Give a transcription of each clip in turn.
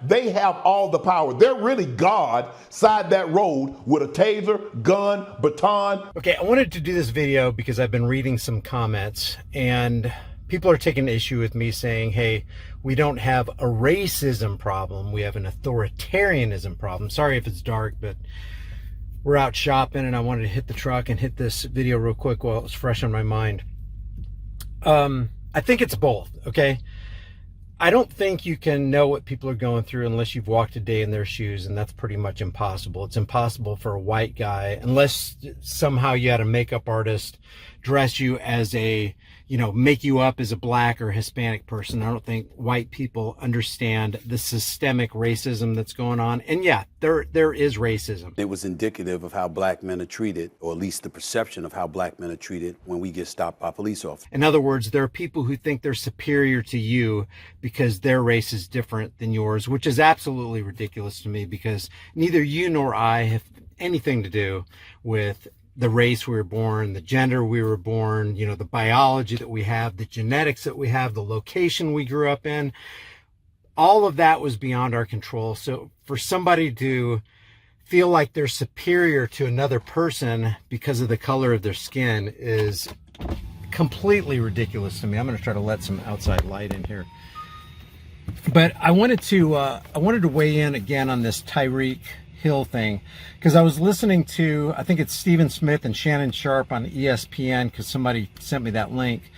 They have all the power. They're really God side that road with a taser, gun, baton. Okay, I wanted to do this video because I've been reading some comments and people are taking issue with me saying, hey, we don't have a racism problem. We have an authoritarianism problem. Sorry if it's dark, but we're out shopping and I wanted to hit the truck and hit this video real quick while it was fresh on my mind. I think it's both, okay? I don't think you can know what people are going through unless you've walked a day in their shoes, and that's pretty much impossible. It's impossible for a white guy, unless somehow you had a makeup artist dress you as a, make you up as a black or Hispanic person. I don't think white people understand the systemic racism that's going on. And yeah, there is racism. It was indicative of how black men are treated, or at least the perception of how black men are treated when we get stopped by police officers. In other words, there are people who think they're superior to you because their race is different than yours, which is absolutely ridiculous to me, because neither you nor I have anything to do with the race we were born, the gender we were born, the biology that we have, the genetics that we have, the location we grew up in. All of that was beyond our control. So for somebody to feel like they're superior to another person because of the color of their skin is completely ridiculous to me. I'm going to try to let some outside light in here. But I wanted to weigh in again on this Tyreek Hill thing, because I was listening to, I think it's Stephen Smith and Shannon Sharp on ESPN, because somebody sent me that link.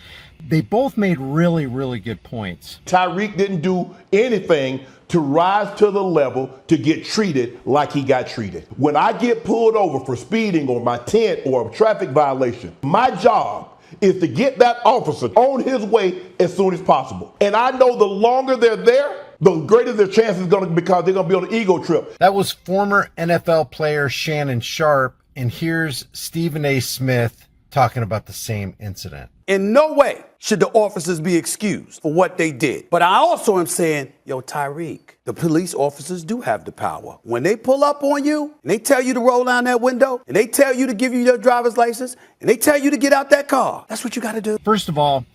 They both made really, really good points. Tyreek didn't do anything to rise to the level to get treated like he got treated. When I get pulled over for speeding or my tent or a traffic violation, my job is to get that officer on his way as soon as possible. And I know the longer they're there, the greater their chance is going to be, because they're going to be on an ego trip. That was former NFL player Shannon Sharp, and here's Stephen A. Smith talking about the same incident. In no way should the officers be excused for what they did. But I also am saying, Tyreek, the police officers do have the power. When they pull up on you and they tell you to roll down that window and they tell you to give you your driver's license and they tell you to get out that car, that's what you got to do. First of all,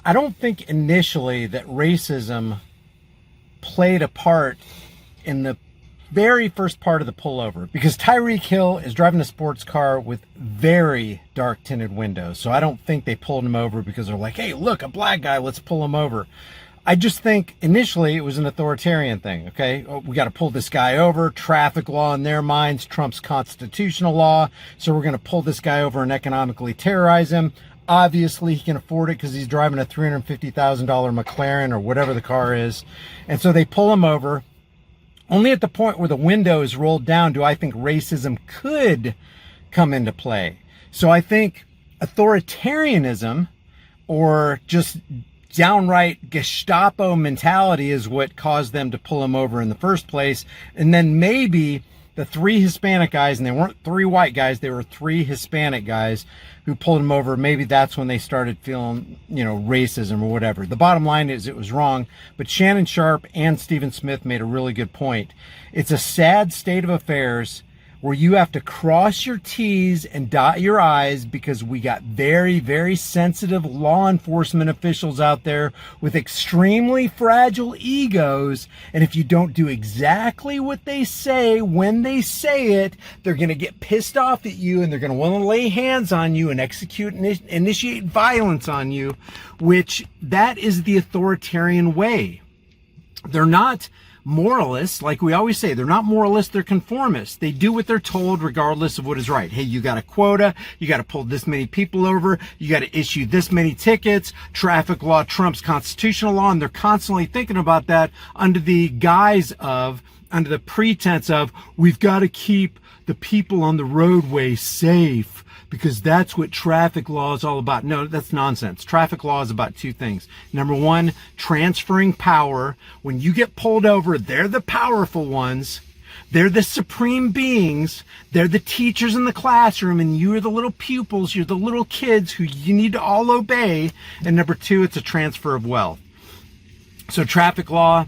I don't think initially that racism played a part in the very first part of the pullover, because Tyreek Hill is driving a sports car with very dark tinted windows. So I don't think they pulled him over because they're like, hey, look, a black guy, let's pull him over. I just think initially it was an authoritarian thing. Okay, we got to pull this guy over. Traffic law in their minds trumps constitutional law, so we're going to pull this guy over and economically terrorize him. Obviously, he can afford it because he's driving a $350,000 McLaren or whatever the car is. And so they pull him over. Only at the point where the window is rolled down do I think racism could come into play. So I think authoritarianism, or just downright Gestapo mentality, is what caused them to pull him over in the first place. And then maybe the three Hispanic guys, and they weren't three white guys, they were three Hispanic guys who pulled him over. Maybe that's when they started feeling, racism or whatever. The bottom line is it was wrong, but Shannon Sharp and Stephen Smith made a really good point. It's a sad state of affairs where you have to cross your T's and dot your I's, because we got very, very sensitive law enforcement officials out there with extremely fragile egos. And if you don't do exactly what they say when they say it, they're going to get pissed off at you and they're going to want to lay hands on you and initiate violence on you, which that is the authoritarian way. They're not moralists, like we always say. They're not moralists, they're conformists. They do what they're told regardless of what is right. Hey, you got a quota, you got to pull this many people over, you got to issue this many tickets, traffic law trumps constitutional law, and they're constantly thinking about that under the pretense of, we've got to keep the people on the roadway safe, because that's what traffic law is all about. No, that's nonsense. Traffic law is about two things. Number one, transferring power. When you get pulled over, they're the powerful ones. They're the supreme beings. They're the teachers in the classroom, and you're the little pupils. You're the little kids who you need to all obey. And number two, it's a transfer of wealth. So traffic law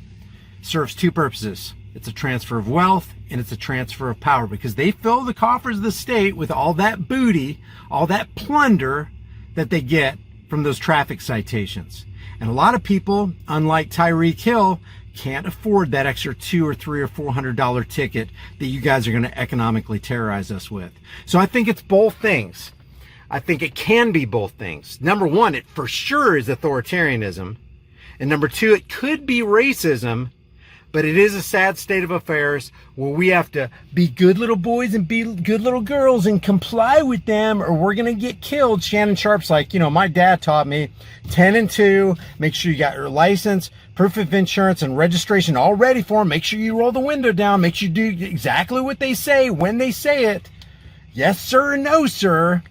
serves two purposes. It's a transfer of wealth, and it's a transfer of power, because they fill the coffers of the state with all that booty, all that plunder that they get from those traffic citations. And a lot of people, unlike Tyreek Hill, can't afford that extra $200 or $300 or $400 ticket that you guys are going to economically terrorize us with. So I think it's both things. I think it can be both things. Number one, it for sure is authoritarianism. And number two, it could be racism, but it is a sad state of affairs where we have to be good little boys and be good little girls and comply with them or we're going to get killed. Shannon Sharp's like, you know, my dad taught me 10 and 2, make sure you got your license, proof of insurance and registration all ready for them. Make sure you roll the window down. Make sure you do exactly what they say when they say it. Yes, sir. No, sir.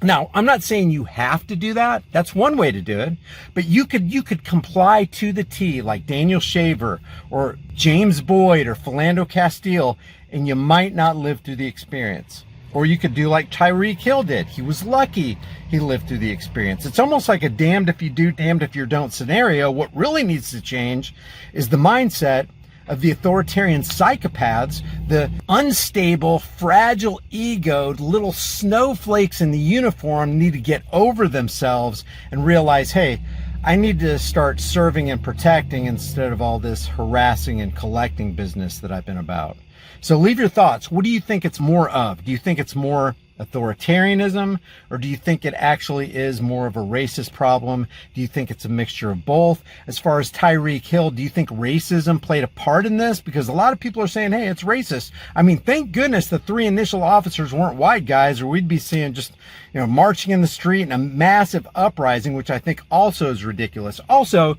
Now, I'm not saying you have to do that. That's one way to do it. But you could comply to the T like Daniel Shaver or James Boyd or Philando Castile, and you might not live through the experience. Or you could do like Tyreek Hill did. He was lucky he lived through the experience. It's almost like a damned if you do, damned if you don't scenario. What really needs to change is the mindset of the authoritarian psychopaths, the unstable, fragile egoed little snowflakes in the uniform need to get over themselves and realize, hey, I need to start serving and protecting instead of all this harassing and collecting business that I've been about. So leave your thoughts. What do you think it's more of? Do you think it's more authoritarianism, or do you think it actually is more of a racist problem? Do you think it's a mixture of both? As far as Tyreek Hill, do you think racism played a part in this? Because a lot of people are saying, hey, it's racist. I mean, thank goodness the 3 initial officers weren't white guys, or we'd be seeing just, you know, marching in the street and a massive uprising, which I think also is ridiculous. Also,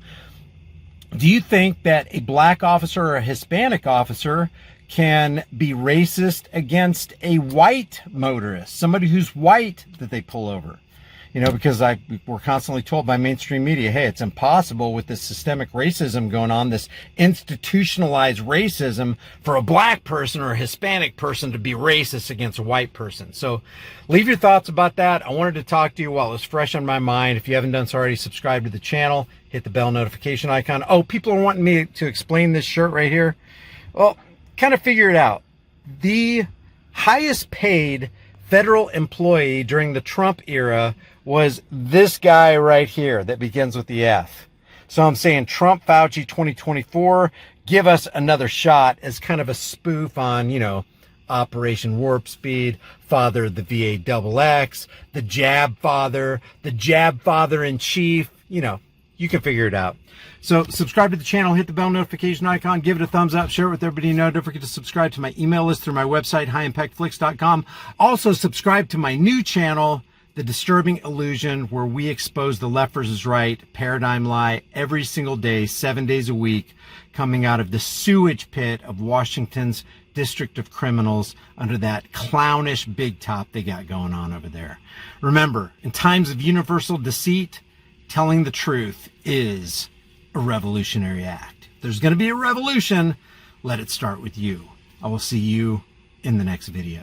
do you think that a black officer or a Hispanic officer can be racist against a white motorist, somebody who's white that they pull over? You know, because we're constantly told by mainstream media, hey, it's impossible with this systemic racism going on, this institutionalized racism, for a black person or a Hispanic person to be racist against a white person. So leave your thoughts about that. I wanted to talk to you while it was fresh on my mind. If you haven't done so already, subscribe to the channel, hit the bell notification icon. Oh, people are wanting me to explain this shirt right here. Well, kind of figure it out. The highest paid federal employee during the Trump era was this guy right here that begins with the F. So I'm saying Trump, Fauci 2024, give us another shot as kind of a spoof on, you know, Operation Warp Speed, Father of the VA XX, the Jab Father in Chief. You know, you can figure it out. So subscribe to the channel, hit the bell notification icon, give it a thumbs up, share it with everybody you know. Don't forget to subscribe to my email list through my website, highimpactflix.com. Also subscribe to my new channel, The Disturbing Illusion, where we expose the left versus right paradigm lie every single day, 7 days a week, coming out of the sewage pit of Washington's District of Criminals under that clownish big top they got going on over there. Remember, in times of universal deceit, telling the truth is a revolutionary act. If there's going to be a revolution, let it start with you. I will see you in the next video.